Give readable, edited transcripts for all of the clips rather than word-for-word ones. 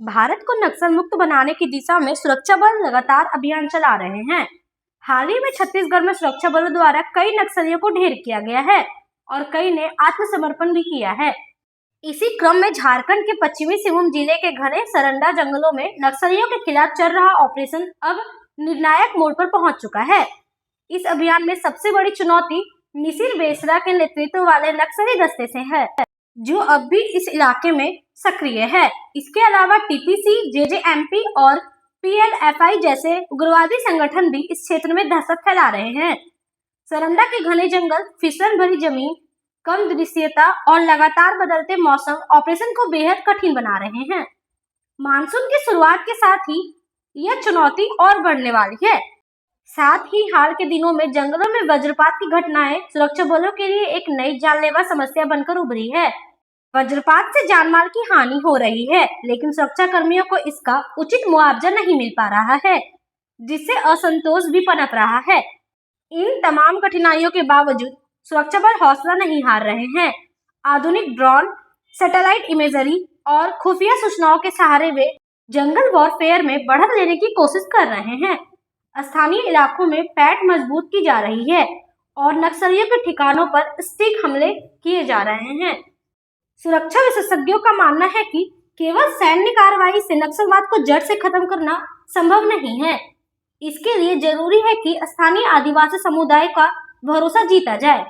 भारत को नक्सल मुक्त बनाने की दिशा में सुरक्षा बल लगातार अभियान चला रहे हैं। हाल ही में छत्तीसगढ़ में सुरक्षा बलों द्वारा कई नक्सलियों को ढेर किया गया है और कई ने आत्मसमर्पण भी किया है। इसी क्रम में झारखंड के पश्चिमी सिंहभूम जिले के घने सरंडा जंगलों में नक्सलियों के खिलाफ चल रहा ऑपरेशन अब निर्णायक मोड़ पर पहुंच चुका है। इस अभियान में सबसे बड़ी चुनौती मिसिर बेसरा के नेतृत्व वाले नक्सली दस्ते से है, जो अब भी इस इलाके में सक्रिय है। इसके अलावा टीपीसी, जेजेएमपी और पीएलएफआई जैसे उग्रवादी संगठन भी इस क्षेत्र में दहशत फैला रहे हैं। सरंडा के घने जंगल, फिसलन भरी जमीन, कम दृश्यता और लगातार बदलते मौसम ऑपरेशन को बेहद कठिन बना रहे हैं। मानसून की शुरुआत के साथ ही यह चुनौती और बढ़ने वाली है। साथ ही हाल के दिनों में जंगलों में वज्रपात की घटनाएं सुरक्षा बलों के लिए एक नई जानलेवा समस्या बनकर उभरी है। वज्रपात से जानमाल की हानि हो रही है, लेकिन सुरक्षा कर्मियों को इसका उचित मुआवजा नहीं मिल पा रहा है, जिससे असंतोष भी पनप रहा है। इन तमाम कठिनाइयों के बावजूद सुरक्षा बल हौसला नहीं हार रहे हैं। आधुनिक ड्रोन, सैटेलाइट इमेजरी और खुफिया सूचनाओं के सहारे वे जंगल वॉरफेयर में बढ़त लेने की कोशिश कर रहे हैं। स्थानीय इलाकों में पैठ मजबूत की जा रही है और नक्सलियों के ठिकानों पर स्टिक हमले किए जा रहे हैं। सुरक्षा विशेषज्ञों का मानना है कि केवल सैन्य कार्रवाई से नक्सलवाद को जड़ से खत्म करना संभव नहीं है। इसके लिए जरूरी है कि स्थानीय आदिवासी समुदाय का भरोसा जीता जाए।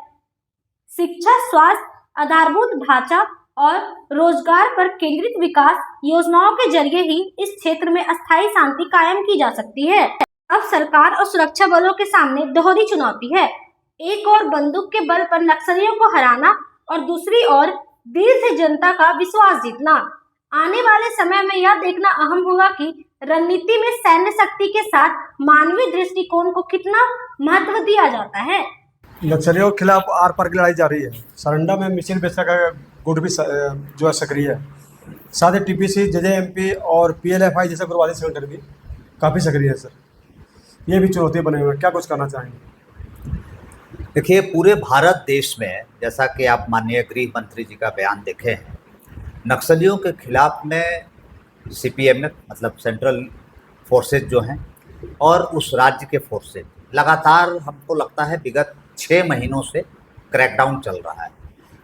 शिक्षा, स्वास्थ्य, आधारभूत ढांचा और रोजगार पर केंद्रित विकास योजनाओं के जरिए ही इस क्षेत्र में अस्थायी शांति कायम की जा सकती है। अब सरकार और सुरक्षा बलों के सामने दोहरी चुनौती है। एक और बंदूक के बल पर नक्सलियों को हराना और दूसरी ओर दिल से जनता का विश्वास जीतना। आने वाले समय में यह देखना अहम होगा कि रणनीति में सैन्य शक्ति के साथ मानवीय दृष्टिकोण को कितना महत्व दिया जाता है। नक्सलियों के खिलाफ आर पार की लड़ाई जारी है। सरंडा में मिसिर बेसरा का गुट भी जो है सक्रिय है। साथ ही टीपीसी, जेजेएमपी और पीएलएफआई जैसे उग्रवादी संगठन भी काफ़ी सक्रिय है। सर, ये भी चुनौती बने हुए हैं, क्या कुछ करना चाहेंगे? देखिए, पूरे भारत देश में जैसा कि आप माननीय गृह मंत्री जी का बयान देखे हैं, नक्सलियों के खिलाफ में सीपीएमएफ मतलब सेंट्रल फोर्सेज जो हैं और उस राज्य के फोर्सेज लगातार हमको लगता है विगत 6 महीनों से क्रैकडाउन चल रहा है।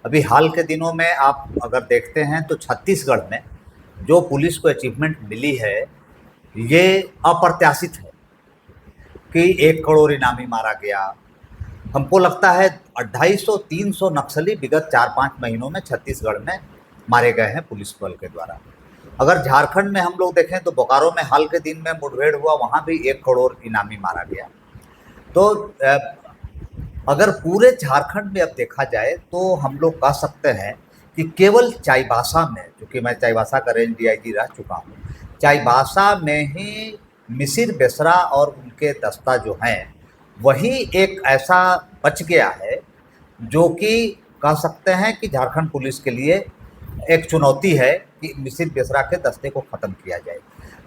अभी हाल के दिनों में आप अगर देखते हैं तो छत्तीसगढ़ में जो पुलिस को अचीवमेंट मिली है ये अप्रत्याशित है कि 1 करोड़ इनामी मारा गया। हमको लगता है 250-300 नक्सली विगत 4-5 महीनों में छत्तीसगढ़ में मारे गए हैं पुलिस बल के द्वारा। अगर झारखंड में हम लोग देखें तो बोकारो में हाल के दिन में मुठभेड़ हुआ, वहाँ भी 1 करोड़ इनामी मारा गया। तो अगर पूरे झारखंड में अब देखा जाए तो हम लोग कह सकते हैं कि केवल चाईबासा में, क्योंकि मैं चाईबासा का रेंज डीआईजी रह चुका हूँ, चाईबासा में ही मिसिर बेसरा और उनके दस्ता जो हैं वही एक ऐसा बच गया है जो कि कह सकते हैं कि झारखंड पुलिस के लिए एक चुनौती है कि मिसिर बेसरा के दस्ते को ख़त्म किया जाए।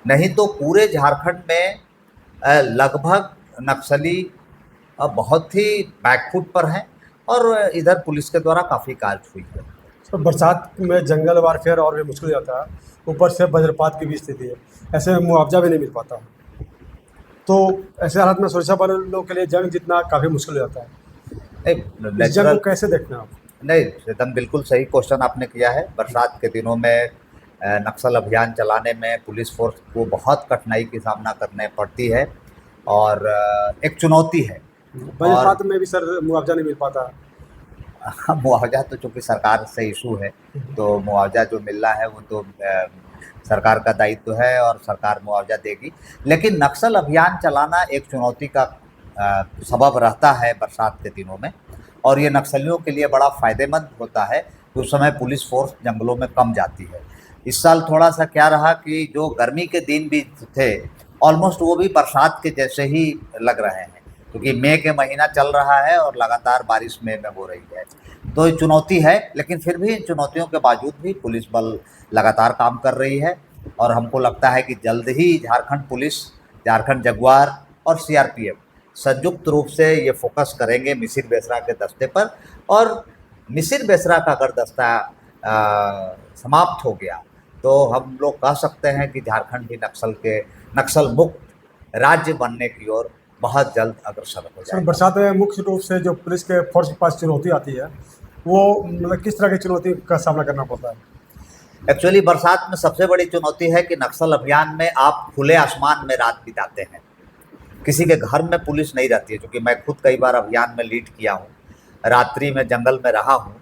नहीं तो पूरे झारखंड में लगभग नक्सली बहुत ही बैकफुट पर हैं और इधर पुलिस के द्वारा काफ़ी कार्य हुई है। तो बरसात में जंगल वारफेयर और भी मुश्किल हो जाता है, ऊपर से वज्रपात की भी स्थिति है, ऐसे में मुआवजा भी नहीं मिल पाता। तो ऐसे हालात में सुरक्षा बलों के लिए जंग जीतना काफ़ी मुश्किल हो जाता है। इस जंग को कैसे देखते हैं आप? नहीं, एकदम बिल्कुल सही क्वेश्चन आपने किया है। बरसात के दिनों में नक्सल अभियान चलाने में पुलिस फोर्स को बहुत कठिनाई की सामना करने पड़ती है और एक चुनौती है। वज्रपात में भी सर मुआवजा नहीं मिल पाता। मुआवजा तो चूँकि सरकार से इशू है, तो मुआवजा जो मिल रहा है वो तो सरकार का दायित्व है और सरकार मुआवजा देगी। लेकिन नक्सल अभियान चलाना एक चुनौती का सबब रहता है बरसात के दिनों में, और ये नक्सलियों के लिए बड़ा फ़ायदेमंद होता है कि उस समय पुलिस फोर्स जंगलों में कम जाती है। इस साल थोड़ा सा क्या रहा कि जो गर्मी के दिन भी थे ऑलमोस्ट वो भी बरसात के जैसे ही लग रहे हैं, क्योंकि मई के महीना चल रहा है और लगातार बारिश मई में हो रही है। तो ये चुनौती है, लेकिन फिर भी इन चुनौतियों के बावजूद भी पुलिस बल लगातार काम कर रही है और हमको लगता है कि जल्द ही झारखंड पुलिस, झारखंड जगुआर और सीआरपीएफ संयुक्त रूप से ये फोकस करेंगे मिसिर बेसरा के दस्ते पर। और मिसिर बेसरा का अगर दस्ता समाप्त हो गया तो हम लोग कह सकते हैं कि झारखंड भी नक्सल मुक्त राज्य बनने की ओर बहुत जल्द अग्रसर हो सर जाएगा। बरसात में मुख्य रूप से जो पुलिस के फोर्स के पास चुनौती आती है वो मतलब किस तरह की चुनौती का सामना करना पड़ता है? एक्चुअली बरसात में सबसे बड़ी चुनौती है कि नक्सल अभियान में आप खुले आसमान में रात बिताते हैं, किसी के घर में पुलिस नहीं रहती है। क्योंकि मैं खुद कई बार अभियान में लीड किया हूँ, रात्रि में जंगल में रहा हूँ,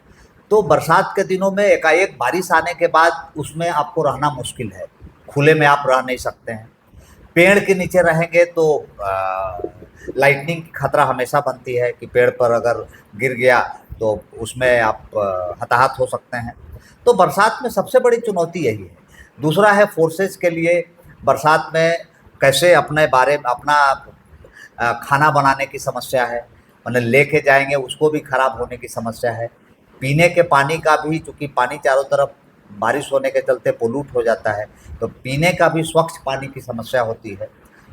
तो बरसात के दिनों में एकाएक बारिश आने के बाद उसमें आपको रहना मुश्किल है, खुले में आप रह नहीं सकते हैं। पेड़ के नीचे रहेंगे तो लाइटनिंग की खतरा हमेशा बनती है कि पेड़ पर अगर गिर गया तो उसमें आप हताहत हो सकते हैं। तो बरसात में सबसे बड़ी चुनौती यही है। दूसरा है फोर्सेज के लिए बरसात में कैसे अपना खाना बनाने की समस्या है, मतलब लेके जाएंगे उसको भी खराब होने की समस्या है। पीने के पानी का भी, चूँकि पानी चारों तरफ बारिश होने के चलते पोल्यूट हो जाता है, तो पीने का भी स्वच्छ पानी की समस्या होती है।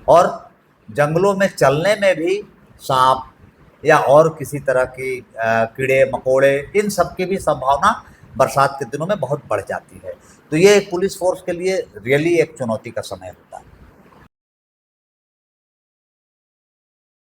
और जंगलों में चलने में भी सांप या और किसी तरह की कीड़े मकोड़े, इन सब की भी संभावना बरसात के दिनों में बहुत बढ़ जाती है। तो ये पुलिस फोर्स के लिए रियली एक चुनौती का समय होता है।